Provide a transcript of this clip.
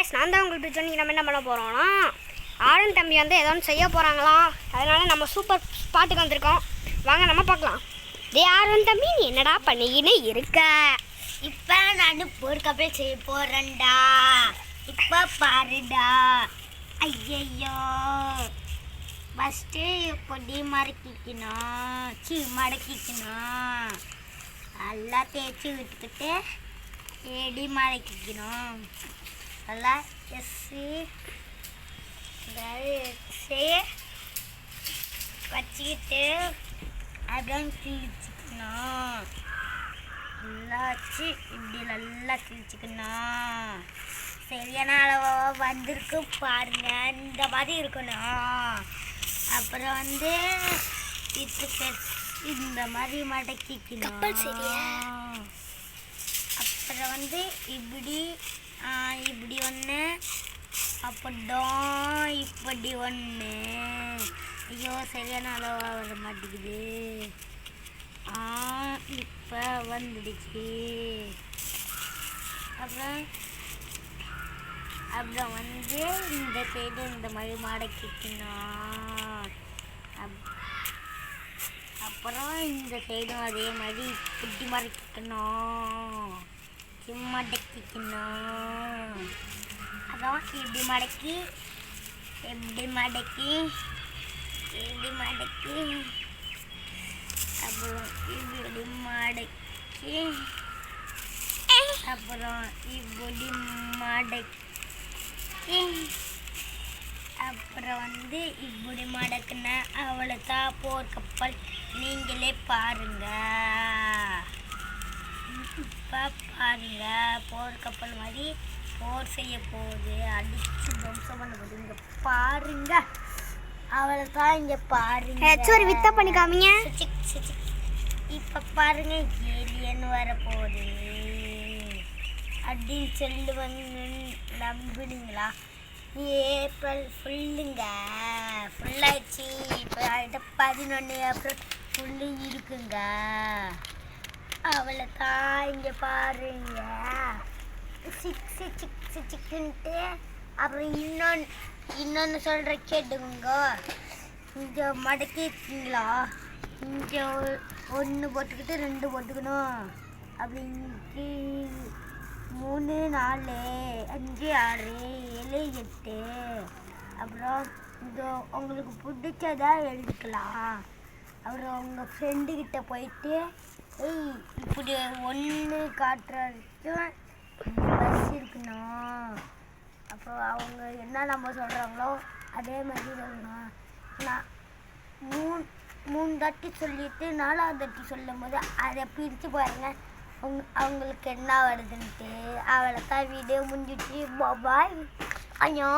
நான் தான் உங்களுக்கு சொன்னி நம்ம என்ன பண்ண போகிறோம்னா ஆரன் தம்பி வந்து ஏதோ ஒன்று செய்ய போகிறாங்களாம். அதனால் நம்ம சூப்பர் ஸ்பாட்டுக்கு வந்திருக்கோம். வாங்க நம்ம பார்க்கலாம். ஆரன் தம்பி நீ என்னடா பண்ணிக்கின்னு இருக்க? இப்போ நான் பொறுக்கப்பல் செய்ய போகிறேன்டா. இப்போ பாருடா. ஐயையோ, ஃபஸ்ட்டு பொடி மடக்கிக்கணும். நல்லா தேய்ச்சி விட்டுக்கிட்டு எடி மடக்கிக்கணும். நல்லா வச்சுக்கிட்டு அப்புறம் கிழிச்சிக்கணும். நல்லா வச்சு இப்படி நல்லா கிழிச்சிக்கணும். சரியான அளவாக வந்திருக்கு பாருங்க. இந்த மாதிரி இருக்கணும். அப்புறம் வந்து இந்த மாதிரி மடக்கிக்கணும். அப்புறம் வந்து இப்படி ஒன்று, அப்பதான் இப்படி ஒன்று. ஐயோ, சரியான அளவாக வர மாட்டேங்குது. இப்போ வந்துடுச்சு. அப்புறம் வந்து இந்த சைடு இந்த மாதிரி மடக்கிக்கணும். அப்புறம் இந்த சைடும் அதே மாதிரி இப்படி மடக்கிக்கணும். அதான் இப்படி மடக்கி அப்புறம் இப்படி மடக்கி அப்புறம் இப்படி மடக்கி அப்புறம் வந்து இப்படி மடக்குன அவ்வளோதான் போர்க்கப்பல். நீங்களே பாருங்க. இப்போ பாருங்க, போர்க்கப்பல் மாதிரி போர் செய்ய போகுது. அடிச்சு துவம்சம் பண்ண போகுது. இங்கே பாருங்க, அவ்வளோதான். இங்கே பாருங்க, ஒரு வித்த பண்ணி காமிங்க. இப்போ பாருங்க, ஏலியன் வரப்போகுது அப்படின்னு சொல்லுவாங்க. நம்புனீங்களா? ஏப்ரல் ஃபுல்லாகிடுச்சு. இப்போ 11 ஏப்ரல் ஃபுல்லு இருக்குங்க. அவ்வளோதான். இங்கே பாருங்க, சிக்குன்ட்டு. அப்புறம் இன்னொன்று சொல்கிற கேட்டுங்க. இங்கே மடக்கிங்களா? இங்கே 1 போட்டுக்கிட்டு 2 போட்டுக்கணும். அப்படி 3 4 5 6 7 8. அப்புறம் இங்கே உங்களுக்கு பிடிச்சதா எழுதிக்கலாம். அப்புறம் உங்கள் ஃப்ரெண்டுக்கிட்ட போயிட்டு இப்படி 1 காட்டுற வரைக்கும் பஸ் இருக்கணும். அப்புறம் அவங்க என்ன நம்ம சொல்கிறாங்களோ அதே மாதிரி சொல்லணும். நான் 3 தாட்டி சொல்லிவிட்டு 4ஆவது தாட்டி சொல்லும் போது அதை பிரித்து பாருங்க அவங்களுக்கு என்ன வருதுன்ட்டு. அவ்வளோதான், வீடியோ முடிஞ்சிடுச்சு. பாய். ஐயோ.